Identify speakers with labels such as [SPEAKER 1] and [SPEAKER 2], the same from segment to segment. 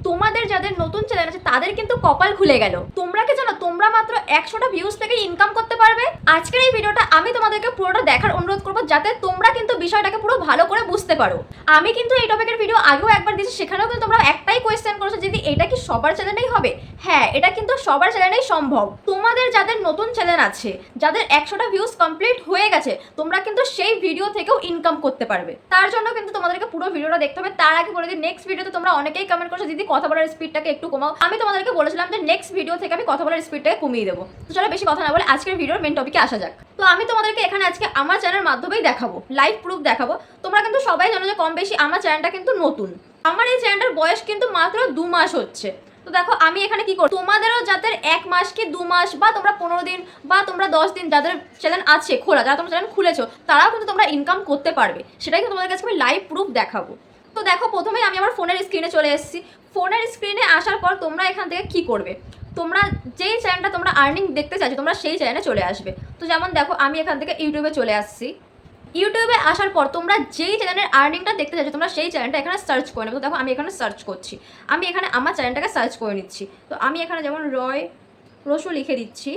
[SPEAKER 1] তোমাদের যাদের নতুন চ্যানেল আছে তাদের কিন্তু কপাল খুলে গেল। তোমরা কি জানো তোমরা মাত্র 100টা ভিউজ থেকে ইনকাম করতে পারবে? আজকের এই ভিডিওটা আমি তোমাদেরকে পুরোটা দেখার অনুরোধ করবো, যাতে তোমরা কিন্তু বিষয়টাকে পুরো ভালো করে বুঝতে পারো। আমি কিন্তু এই টপিকের ভিডিও আগেও একবার দিয়েছি, সেখানেও কিন্তু তোমরা একটাই কোয়েশ্চেন করেছো যে এটা কি সবার চ্যানেলেই হবে? হ্যাঁ, এটা কিন্তু সবার চ্যানেলেই সম্ভব। তোমাদের যাদের নতুন চ্যানেল আছে, যাদের 100টা ভিউজ কমপ্লিট হয়ে গেছে, তোমরা কিন্তু সেই ভিডিও থেকেও ইনকাম করতে পারবে। তার জন্য কিন্তু তোমাদেরকে পুরো ভিডিওটা দেখতে হবে। তার আগে বলে দিই, নেক্সট ভিডিওতে তোমরা অনেকেই কমেন্ট করছো দিদি কথা বলার স্পিডটাকে একটু কমাও। আমি তোমাদেরকে বলেছিলাম যে নেক্সট ভিডিও থেকে আমি কথা বলার স্পিডটাকে কমিয়ে দেবো। তো চলো বেশি কথা না বলে আজকের ভিডিওর মেন টপিকে আসা যাক। তো আমি তোমাদেরকে এখানে আজকে আমার চ্যানেলের মাধ্যমেই দেখাবো, লাইভ প্রুফ দেখাবো। তোমরা কিন্তু সবাই জানো যে কম বেশি আমার চ্যানেলটা কিন্তু নতুন। আমার এই চ্যানেলটার বয়স কিন্তু মাত্র 2 মাস হচ্ছে। তো দেখো আমি এখানে কি করি, তোমাদেরও যাদের 1 মাস কি 2 মাস বা তোমরা 15 দিন বা তোমরা 10 দিন যাদের চ্যানেল আছে খোলা, যারা তোমরা চ্যানেল খুলেছো, তারাও কিন্তু তোমরা ইনকাম করতে পারবে। সেটাই কিন্তু তোমাদের কাছে আমি লাইভ প্রুফ দেখাবো। তো দেখো প্রথমেই আমি আমার ফোনের স্ক্রিনে চলে এসেছি। ফোনের স্ক্রিনে আসার পর তোমরা এখান থেকে কি করবে, তোমরা যেই চ্যানেলটা তোমরা আর্নিং দেখতে চাইছো তোমরা সেই চ্যানেলে চলে আসবে। তো যেমন দেখো আমি এখান থেকে ইউটিউবে চলে আসছি। ইউটিউবে আসার পর তোমরা যেই চ্যানেলের আর্নিংটা দেখতে চাইছো তোমরা সেই চ্যানেলটা এখানে সার্চ করে নেবে। তো দেখো আমি এখানে সার্চ করছি, আমি এখানে আমার চ্যানেলটাকে সার্চ করে নিচ্ছি। তো আমি এখানে যেমন রয় রসু লিখে দিচ্ছি।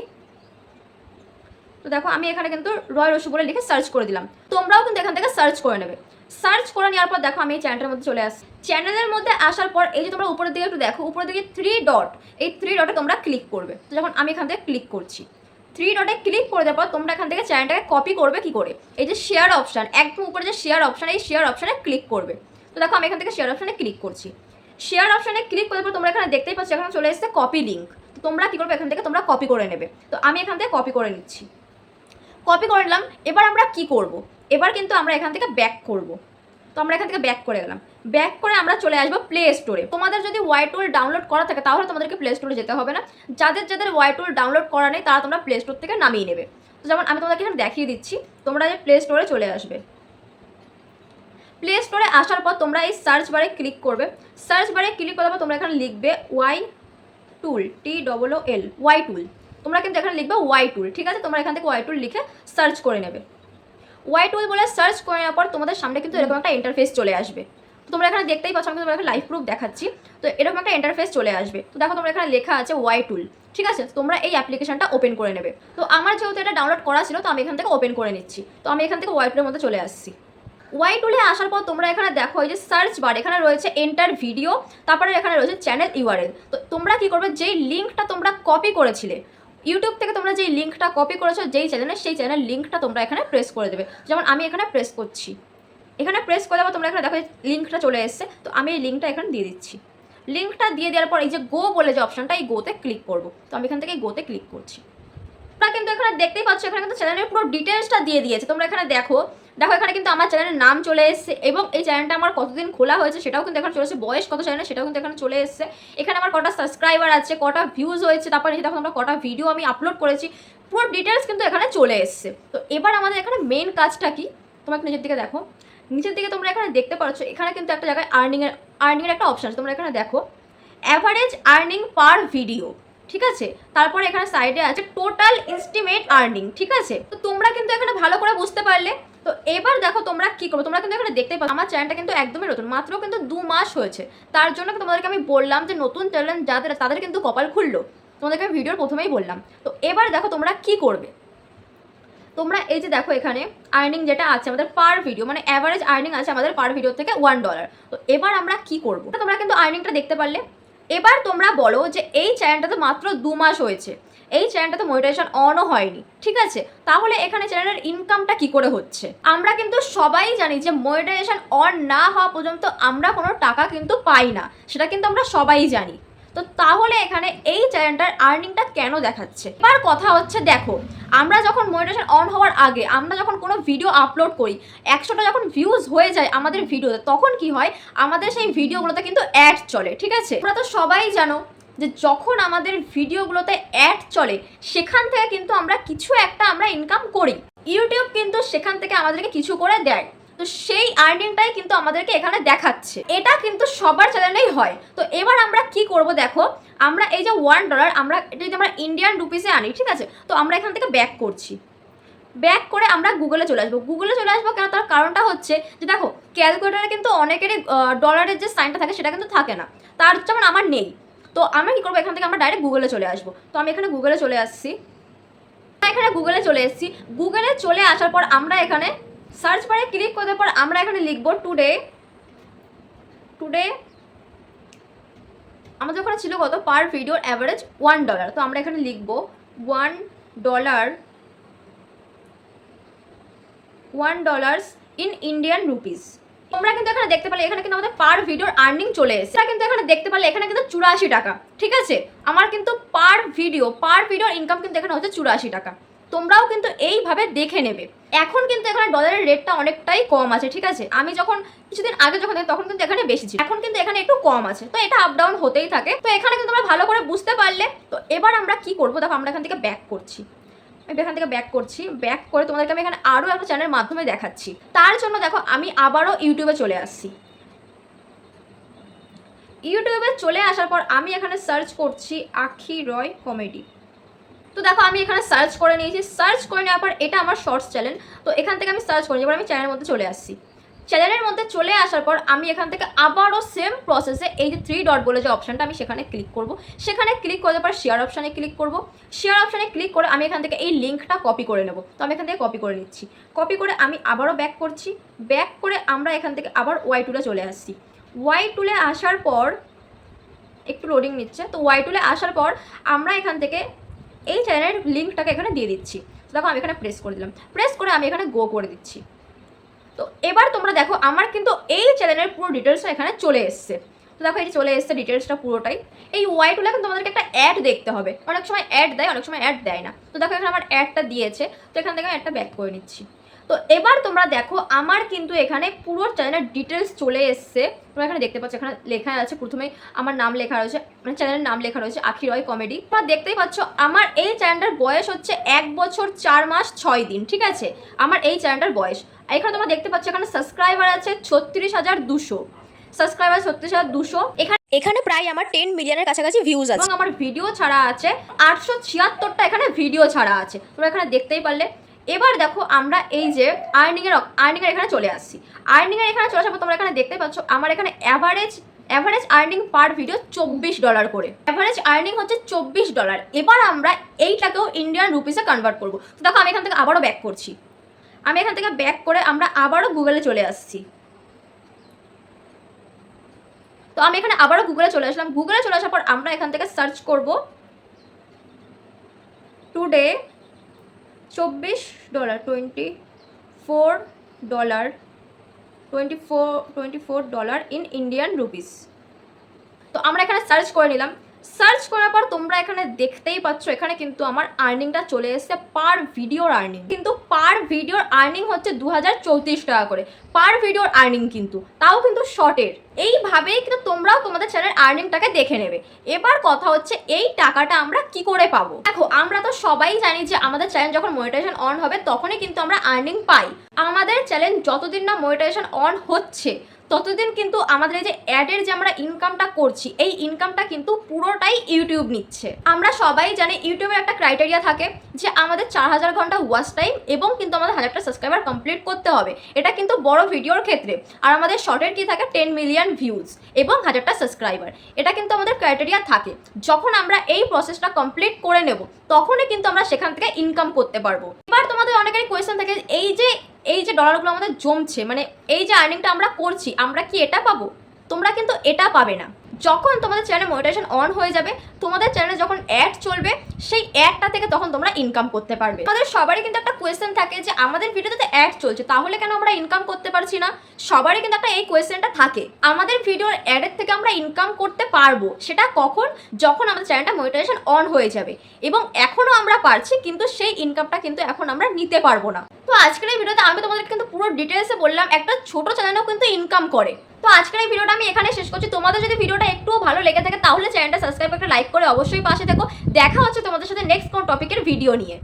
[SPEAKER 1] তো দেখো আমি এখানে কিন্তু রয় রসু বলে লিখে সার্চ করে দিলাম। তোমরাও কিন্তু এখান থেকে সার্চ করে নেবে। সার্চ করে নেওয়ার পর দেখো আমি এই চ্যানেলটার মধ্যে চলে আসছি। চ্যানেলের মধ্যে আসার পর এই যে তোমরা উপরের দিকে একটু দেখো, উপরের দিকে 3 ডট, এই 3 ডটে তোমরা ক্লিক করবে। তো যখন আমি এখান থেকে ক্লিক করছি, 3 ডটে ক্লিক করে দেওয়ার পর তোমরা এখান থেকে চ্যানেলটাকে কপি করবে কি করে, এই যে শেয়ার অপশান, একদম উপরে যে শেয়ার অপশান, এই শেয়ার অপশানে ক্লিক করবে। তো দেখো আমি এখান থেকে শেয়ার অপশানে ক্লিক করছি। শেয়ার অপশানে ক্লিক করার পর তোমরা এখানে দেখতেই পাচ্ছ এখানে চলে এসেছে কপি লিঙ্ক। তো তোমরা কি করবে, এখান থেকে তোমরা কপি করে নেবে। তো আমি এখান থেকে কপি করে নিচ্ছি। কপি করে নিলাম। এবার আমরা কি করব, এবার কিন্তু আমরা এখান থেকে ব্যাক করব। তো আমরা এখান থেকে ব্যাক করে গেলাম। ব্যাক করে আমরা চলে আসবো প্লে স্টোরে। তোমাদের যদি ওয়াই টুল ডাউনলোড করা থাকে তাহলে তোমাদেরকে প্লে স্টোরে যেতে হবে না। যাদের যাদের ওয়াই টুল ডাউনলোড করা নেই তারা তোমরা প্লে স্টোর থেকে নামিয়ে নেবে। তো যেমন আমি তোমাদেরকে এখানে দেখিয়ে দিচ্ছি, তোমরা যে প্লে স্টোরে চলে আসবে। প্লে স্টোরে আসার পর তোমরা এই সার্চ বারে ক্লিক করবে। সার্চ বারে ক্লিক করার পর তোমরা এখানে লিখবে Y tool, TOOL, Y tool. তোমরা কিন্তু এখানে লিখবে ওয়াই টুল, ঠিক আছে? তোমরা এখান থেকে ওয়াই টুল লিখে সার্চ করে নেবে। ওয়াই টুল বলে সার্চ করে নেওয়ার পর তোমাদের সামনে কিন্তু এরকম একটা ইন্টারফেস চলে আসবে। তোমরা এখানে দেখতেই পাচ্ছ, আমি তোমাদের লাইভ প্রুফ দেখাচ্ছি। তো এরকম একটা ইন্টারফেস চলে আসবে। তো দেখো তোমরা এখানে লেখা আছে ওয়াই টুল, ঠিক আছে? তোমরা এই অ্যাপ্লিকেশনটা ওপেন করে নেবে। তো আমার যেহেতু এটা ডাউনলোড করা ছিল তো আমি এখান থেকে ওপেন করে নিচ্ছি। তো আমি এখান থেকে ওয়াই টুলের মধ্যে চলে আসছি। ওয়াই টুলে আসার পর তোমরা এখানে দেখো এই যে সার্চ বার, এখানে রয়েছে এন্টার ভিডিও, তারপরে এখানে রয়েছে চ্যানেল ইউআরএল। তো তোমরা কি করবে, যেই লিঙ্কটা তোমরা কপি করেছিলে ইউটিউব থেকে, তোমরা যেই লিঙ্কটা কপি করেছো যেই চ্যানেলে, সেই চ্যানেল লিঙ্কটা তোমরা এখানে প্রেস করে দেবে। যেমন আমি এখানে প্রেস করছি। এখানে প্রেস করে দেওয়ার তোমরা এখানে দেখো লিঙ্কটা চলে এসেছে। তো আমি এই লিঙ্কটা এখানে দিয়ে দিচ্ছি। লিঙ্কটা দিয়ে দেওয়ার পর এই যে গো বলে যে অপশনটা, এই গোতে ক্লিক করবো। তো আমি এখান থেকে গোতে ক্লিক করছি। তোমরা কিন্তু এখানে দেখতেই পাচ্ছ এখানে কিন্তু চ্যানেলের পুরো ডিটেলসটা দিয়ে দিয়েছে। তোমরা এখানে দেখো এখানে কিন্তু আমার চ্যানেলের নাম চলে এসেছে এবং এই চ্যানেলটা আমার কতদিন খোলা হয়েছে সেটাও কিন্তু এখানে চলে এসেছে, বয়স কত চ্যানেল সেটাও কিন্তু এখানে চলে এসেছে। এখানে আমার কটা সাবস্ক্রাইবার আছে, কটা ভিউজ হয়েছে, তারপরে দেখো আমরা কটা ভিডিও আমি আপলোড করেছি, পুরো ডিটেলস কিন্তু এখানে চলে এসেছে। তো এবার আমাদের এখানে মেন কাজটা কি, তোমরা একটু নিচের দিকে দেখো। নিচের দিকে তোমরা এখানে দেখতে পাচ্ছ এখানে কিন্তু একটা জায়গায় আর্নিংয়ের একটা অপশন আছে। তোমরা এখানে দেখো অ্যাভারেজ আর্নিং পার ভিডিও, ঠিক আছে? তারপরে এখানে সাইডে আছে টোটাল এস্টিমেট আর্নিং, ঠিক আছে? তো তোমরা কিন্তু এখানে ভালো করে বুঝতে পারলে। তো এবার দেখো তোমরা কি করবে, তোমরা কিন্তু এখানে দেখতেই পাচ্ছ আমার চ্যানেলটা কিন্তু একদমই নতুন, মাত্র কিন্তু 2 মাস হয়েছে। তার জন্য তোমাদেরকে আমি বললাম যে নতুন চ্যানেল যাদের তাদের কিন্তু কপাল খুললো, তোমাদেরকে আমি ভিডিওর প্রথমেই বললাম। তো এবার দেখো তোমরা কি করবে, তোমরা এই যে দেখো এখানে আর্নিং যেটা আছে আমাদের পার ভিডিও, মানে অ্যাভারেজ আর্নিং আছে আমাদের পার ভিডিও থেকে $1। তো এবার আমরা কি করব, তোমরা কিন্তু আর্নিংটা দেখতে পারলে। এবার তোমরা বলো যে এই চ্যানেলটা তো মাত্র 2 মাস হয়েছে, এই চ্যানেলটা তো মনিটাইজেশন অনও হয়নি, ঠিক আছে? তাহলে এখানে চ্যানেলের ইনকামটা কি করে হচ্ছে? আমরা কিন্তু সবাই জানি যে মনিটাইজেশন অন না হওয়া পর্যন্ত আমরা কোনো টাকা কিন্তু পাই না, সেটা কিন্তু আমরা সবাই জানি। তো তাহলে এখানে এই চ্যানেলটার আর্নিংটা কেন দেখাচ্ছে? এবার কথা হচ্ছে দেখো, আমরা যখন মনিটাইজেশন অন হওয়ার আগে আমরা যখন কোনো ভিডিও আপলোড করি, 100টা যখন ভিউজ হয়ে যায় আমাদের ভিডিওতে, তখন কি হয়, আমাদের সেই ভিডিওগুলোতে কিন্তু অ্যাড চলে, ঠিক আছে? তোমরা তো সবাই জানো যে যখন আমাদের ভিডিওগুলোতে অ্যাড চলে সেখান থেকে কিন্তু আমরা কিছু একটা আমরা ইনকাম করি, ইউটিউব কিন্তু সেখান থেকে আমাদেরকে কিছু করে দেয়। তো সেই আর্নিংটাই কিন্তু আমাদেরকে এখানে দেখাচ্ছে, এটা কিন্তু সবার চ্যানেলেই হয়। তো এবার আমরা কি করব দেখো, আমরা এই যে $1 আমরা এটা যদি আমরা ইন্ডিয়ান রুপিসে আনি, ঠিক আছে? তো আমরা এখান থেকে ব্যাক করছি। ব্যাক করে আমরা গুগলে চলে আসবো। গুগলে চলে আসবো কেন, তার কারণটা হচ্ছে যে দেখো ক্যালকুলেটারে কিন্তু অনেকেরই ডলারের যে সাইনটা থাকে সেটা কিন্তু থাকে না, তার যেমন আমার নেই। তো আমরা কী করবো, এখান থেকে আমরা ডাইরেক্ট গুগলে চলে আসবো। তো আমি এখানে গুগলে চলে আসছি, এখানে গুগলে চলে এসেছি। গুগলে চলে আসার পর আমরা এখানে সার্চ বারে ক্লিক করার পর আমরা এখানে লিখবো টুডে আমাদের ওখানে ছিল কত, পার ভিডিওর অ্যাভারেজ $1। তো আমরা এখানে লিখবো $1 ইন ইন্ডিয়ান রুপিস। তোমরা কিন্তু এখানে দেখতে পারলে এখানে কিন্তু আমাদের পার ভিডিওর আর্নিং চলে এসেছে। কিন্তু এখানে দেখতে পারলে এখানে কিন্তু 84 টাকা, ঠিক আছে। আমার কিন্তু পার ভিডিওর ইনকাম কিন্তু এখানে হচ্ছে 84 টাকা। তোমরাও কিন্তু এইভাবে দেখে নেবে। এখন কিন্তু এখানে ডলারের রেটটা অনেকটাই কম আছে, ঠিক আছে। আমি যখন কিছুদিন আগে যখন তখন কিন্তু এখানে বেশি ছিল, এখন কিন্তু এখানে একটু কম আছে। তো এটা আপ ডাউন হতেই থাকে। তো এখানে কিন্তু তোমরা ভালো করে বুঝতে পারলে। তো এবার আমরা কি করবো, দেখো আমরা এখান থেকে ব্যাক করছি, ব্যাক করে তোমাদেরকে আমি এখানে আরও একটা চ্যানেলের মাধ্যমে দেখাচ্ছি। তার জন্য দেখো আমি আবারও ইউটিউবে চলে আসছি। ইউটিউবে চলে আসার পর আমি এখানে সার্চ করছি আখি রয় কমেডি। তো দেখো আমি এখানে সার্চ করে নিয়েছি। সার্চ করে নেওয়ার পর এটা আমার শর্টস চ্যানেল। তো এখান থেকে আমি সার্চ করি, এবার আমি চ্যানেলের মধ্যে চলে আসছি। চ্যানেলের মধ্যে চলে আসার পর আমি এখান থেকে আবারও সেম প্রসেসে এই যে 3 ডট বলে যে অপশানটা, আমি সেখানে ক্লিক করব। সেখানে ক্লিক করার পর শেয়ার অপশানে ক্লিক করব। শেয়ার অপশানে ক্লিক করে আমি এখান থেকে এই লিঙ্কটা কপি করে নেব। তো আমি এখান থেকে কপি করে নিচ্ছি। কপি করে আমি আবারও ব্যাক করছি। ব্যাক করে আমরা এখান থেকে আবার ওয়াই টুলে চলে আসছি। ওয়াই টুলে আসার পর একটু লোডিং নিচ্ছে। তো ওয়াই টুলে আসার পর আমরা এখান থেকে এই চ্যানেলের লিঙ্কটাকে এখানে দিয়ে দিচ্ছি। দেখো আমি এখানে প্রেস করে দিলাম, প্রেস করে আমি এখানে গো করে দিচ্ছি। তো এবার তোমরা দেখো আমার কিন্তু এই চ্যানেলের পুরো ডিটেলসটা এখানে চলে এসছে। তো দেখো এই চলে এসছে ডিটেলসটা পুরোটাই। এই ওয়াই টুলে কিন্তু তোমাদেরকে একটা অ্যাড দেখতে হবে। অনেক সময় অ্যাড দেয়, অনেক সময় অ্যাড দেয় না। তো দেখো এখানে আমার অ্যাডটা দিয়েছে। তো এখান থেকে আমি একটা ব্যাক করে নিচ্ছি। তো এবার তোমরা দেখো আমার কিন্তু এখানে পুরো চ্যানেলের ডিটেলস চলে এসছে। তোমরা এখানে দেখতে পাচ্ছ, এখানে লেখা আছে প্রথমে আমার নাম লেখা রয়েছে, মানে চ্যানেলের নাম লেখা রয়েছে আখি রয় কমেডি। তোমরা দেখতেই পাচ্ছ আমার এই চ্যানেলটার বয়স হচ্ছে 1 বছর 4 মাস 6 দিন, ঠিক আছে। আমার এই চ্যানেলটার বয়স। এখানে তোমরা দেখতে পাচ্ছ এখানে সাবস্ক্রাইবার আছে 36,200, সাবস্ক্রাইবার 36,200। এখানে প্রায় আমার 10 মিলিয়নের কাছাকাছি ভিউজ আছে এবং আমার ভিডিও ছাড়া আছে 876টা এখানে ভিডিও ছাড়া আছে। তোমরা এখানে দেখতেই পারলে। এবার দেখো আমরা এই যে আর্নিংয়ের এখানে চলে আসছি। আর্নিংয়ের এখানে চলে আসার পর তোমরা এখানে দেখতে পাচ্ছ আমার এখানে অ্যাভারেজ আর্নিং পার ভিডিও $24 করে। অ্যাভারেজ আর্নিং হচ্ছে $24। এবার আমরা এইটাকেও ইন্ডিয়ান রুপিসে কনভার্ট করবো। তো দেখো আমি এখান থেকে আবারও ব্যাক করছি। আমি এখান থেকে ব্যাক করে আমরা আবারও গুগলে চলে আসছি। তো আমি এখানে আবারও গুগলে চলে আসলাম। গুগলে চলে আসার পর আমরা এখান থেকে সার্চ করব টুডে $24 ইন ইন্ডিয়ান রুপিস। তো আমরা এখানে সার্চ করে নিলাম। সার্চ করার পর তোমরা এখানে দেখতেই পাচ্ছ এখানে কিন্তু আমার আর্নিংটা চলে এসেছে পার ভিডিওর আর্নিং। কিন্তু পার ভিডিওর আর্নিং হচ্ছে 2034 টাকা করে পার ভিডিওর আর্নিং, কিন্তু তাও কিন্তু শর্টের। এইভাবেই কিন্তু তোমরাও তোমাদের চ্যানেল আর্নিংটাকে দেখে নেবে। এবার কথা হচ্ছে এই টাকাটা আমরা কি করে পাবো। দেখো আমরা তো সবাই জানি যে আমাদের চ্যানেল যখন মনিটাইজেশন অন হবে তখনই কিন্তু আমরা আর্নিং পাই। আমাদের চ্যানেল যতদিন না মনিটাইজেশন অন হচ্ছে ততদিন কিন্তু আমাদের এই যে অ্যাডের যে আমরা ইনকামটা করছি এই ইনকামটা কিন্তু পুরোটাই ইউটিউব নিচ্ছে। আমরা সবাই জানি ইউটিউবের একটা ক্রাইটেরিয়া থাকে যে আমাদের 4000 ঘন্টা ওয়াচ টাইম এবং কিন্তু আমাদের 1000টা সাবস্ক্রাইবার কমপ্লিট করতে হবে। এটা কিন্তু বড় ভিডিওর ক্ষেত্রে। আর আমাদের শর্টের কি থাকে 10 মিলিয়ন ভিউজ এবং 1000টা সাবস্ক্রাইবার, এটা কিন্তু আমাদের ক্রাইটেরিয়া থাকে। যখন আমরা এই প্রসেসটা কমপ্লিট করে নেব তখনই কিন্তু আমরা সেখান থেকে ইনকাম করতে পারবো। এবার তোমাদের অনেকেরই কোয়েশ্চেন থাকে এই যে ডলারগুলো আমাদের জমছে, মানে এই যে আর্নিংটা আমরা করছি আমরা কি এটা পাবো? তোমরা কিন্তু এটা পাবে না। যখন তোমাদের চ্যানেলে মনিটাইজেশন অন হয়ে যাবে, তোমাদের চ্যানেলে যখন অ্যাড চলবে সেই অ্যাডটা থেকে তখন তোমরা ইনকাম করতে পারবে। আমাদের সবারই কিন্তু একটা কোয়েশ্চেন থাকে যে আমাদের ভিডিওতে অ্যাড চলছে তাহলে কেন আমরা ইনকাম করতে পারছি না? সবারই কিন্তু একটা এই কোয়েশ্চেনটা থাকে। আমাদের ভিডিওর অ্যাডের থেকে আমরা ইনকাম করতে পারবো সেটা কখন? যখন আমাদের চ্যানেলটা মনিটাইজেশন অন হয়ে যাবে। এবং এখনও আমরা পারছি কিন্তু সেই ইনকামটা কিন্তু এখন আমরা নিতে পারবো না। তো আজকের এই ভিডিওতে আমি তোমাদের কিন্তু পুরো ডিটেলসে বললাম একটা ছোট চ্যানেলও কিন্তু ইনকাম করে। তো আজকের এই ভিডিওটা আমি এখানে শেষ করছি। তোমাদের যদি ভিডিওটা একটু ভালো লেগে থাকে তাহলে চ্যানেলটা সাবস্ক্রাইব করে লাইক করে অবশ্যই পাশে থেকো। দেখা হচ্ছে তোমাদের সাথে নেক্সট কোন টপিকের ভিডিও নিয়ে।